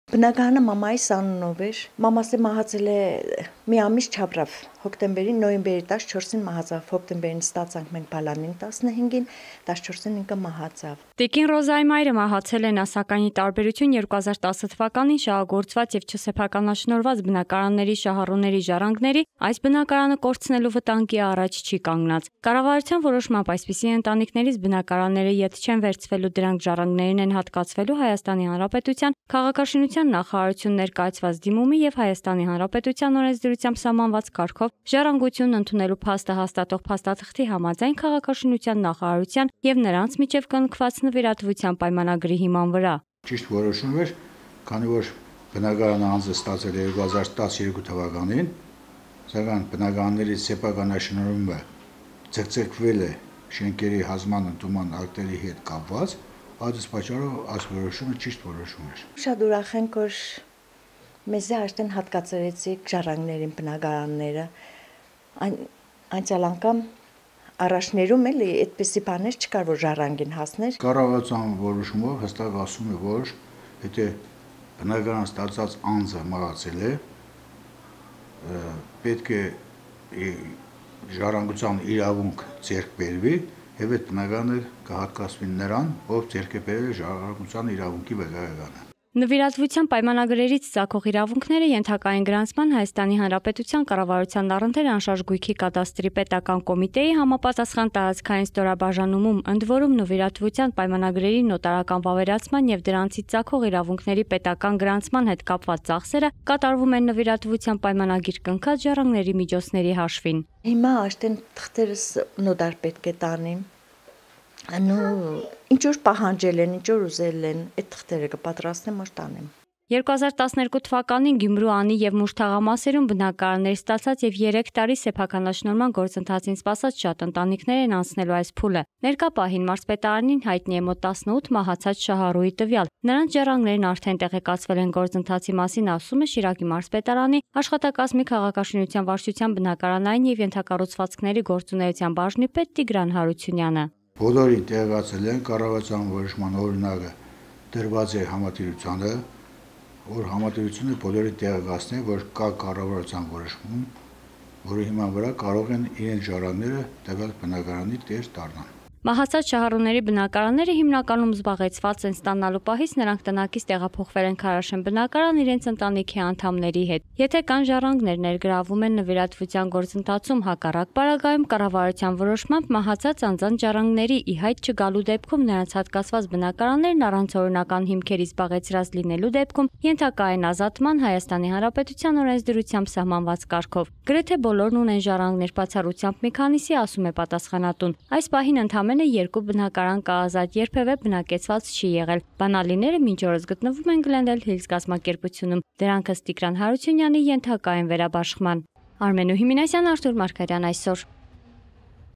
Բնակարանը մամայիս անունով էր, մամաս մահացել է մի ամիս չապրավ, հոկտեմբերին, նոյեմբերի 14-ին մահացավ, հոկտեմբերին ստացանք մենք բալանին 15-ին, 14-ին ինքը մահացավ։ Տիկին Ռոզայի մայրը մահացել է նա, սակայն ի տարբերություն 2010 թվականին շահագործված եւ չսեփականաշնորհված բնակարանների շահառուների ժառանգների, այս բնակարանը կորցնելու վտանգի առաջ չի կանգնած։ Կառավարության որոշմամբ այսպիսի ընտանիքներից բնակարանները ետ չեն վերցվելու, դրանք ժառանգներին են հատկացվելու Հայաստանի Հանրապետության քաղաքաշինության նախարարություն ներկայացված դիմումի եւ Հայաստանի Հանրապետության օրենսդրությամբ սահմանված կարգով ժառանգություն ընդունելու փաստը հաստատող փաստաթղթի համաձայն քաղաքաշինության նախարարության եւ նրանց միջև կնքված նվիրատվության պայմանագրի հիման վրա։ Ճիշտ որոշում էր, քանի որ բնակարանը անձը ստացել է 2012 թվականին, սակայն բնակարանների սեփականաշնորհումը ցկցկվել է շենքերի հազման ընդունման ակտերի հետ կապված, այս պատճառով այս որոշումը ճիշտ որոշում էր։ Շատ ուրախ ենք, որ մեզ արդեն հատկացրեցիք ժառանգներին բնակարանները, անցյալ անգամ առաջներում էլի այդպիսի բաներ չկար, որ ժառանգին հասներ։ Կառավարության որոշումով հստակ ասում է, որ եթե բնակարան ստացած անձը մահացել է, պետք է ժառանգության իրավունք ձեռք բերվի եւ այդ բնակարանը կհատկացվի նրան, ով ձեռք է բերել ժառանգության իրավունքի վկայականը։ Նվիրատվության պայմանագրերից ծագող իրավունքները ենթակա են գրանցման Հայաստանի Հանրապետության կառավարության առընթեր անշարժ գույքի կադաստրի պետական կոմիտեի համապատասխան տարածքային ստորաբաժանումում, ընդ որում նվիրատվության պայմանագրերի նոտարական վավերացման եւ դրանցից ծագող իրավունքների պետական գրանցման հետ կապված ծախսերը կատարվում են նվիրատվության պայմանագիր կնքած ժառանգների միջոցների հաշվին։ Հիմա արդեն թղթերս նոտար պետք է տանեմ։ Ինչ որ պահանջել են, ինչ որ ուզել են, այդ թղթերը կպատրաստեմ, որ տանեմ։ 2012 թվականին Գյումրու անի եւ Մուշ թաղամասերում բնակարաններ ստացած եւ 3 տարի սեփականաշնորհման գործընթացին սպասած շատ ընտանիքներ են անցնելու այս փուլը։ Ներկա պահին մարզպետարանին հայտնի է մոտ 18 մահացած շահառուի տվյալ։ Նրանց ժառանգներն արդեն տեղեկացվել են գործընթացի մասին, ասում է Շիրակի մարզպետարանի աշխատակազմի քաղաքաշինության վարչության բնակարանային եւ ենթակառուցվածքների գործունեության բաժնի պետ Տիգրան Հարությունյանը։ Բոլորին տեղեկացել են կառավարության որոշման օրինակը դրված է համատիրությանը, որ համատիրությունը բոլորին տեղեկացնի, որ կա կառավարության որոշում, որի հիման վրա կարող են իրենց ժառանգները տվյալ բնակարանի տեր դառնալ։ Մահացած շահառուների բնակարանները հիմնականում զբաղեցված են ստանալու պահից նրանք տնակից տեղափոխվել են Քարաշեն բնակարան իրենց ընտանիքի անդամների հետ։ Եթե կան ժառանգներ ներգրավում են նվիրատվության գործընթացում, հակառակ պարագայում կառավարության որոշմամբ մահացած անձանց ժառանգների ի հայտ չգալու դեպքում նրանց հատկացված բնակարաններն առանց օրինական հիմքերի զբաղեցրած լինելու դեպքում ենթակա են ազատման Հայաստանի Հանրապետության օրենսդրությամբ սահմանված կարգով։ Գրեթե բոլորն ունեն ժառանգներ, բացառությամբ մի քանիսի, ասում է պատասխանատուն։ Այս պահին ընդամենը 2 բնակարան կա ազատ, երբևէ բնակեցված չի եղել։ Բանալիները մինչ օրս գտնվում են Glendale Hills կազմակերպությունում։ Դրանք ըստ Տիգրան Հարությունյանի ենթակա են վերաբաշխման։ Արմենու Հիմինասյան, Արթուր Մարգարյան այսօր։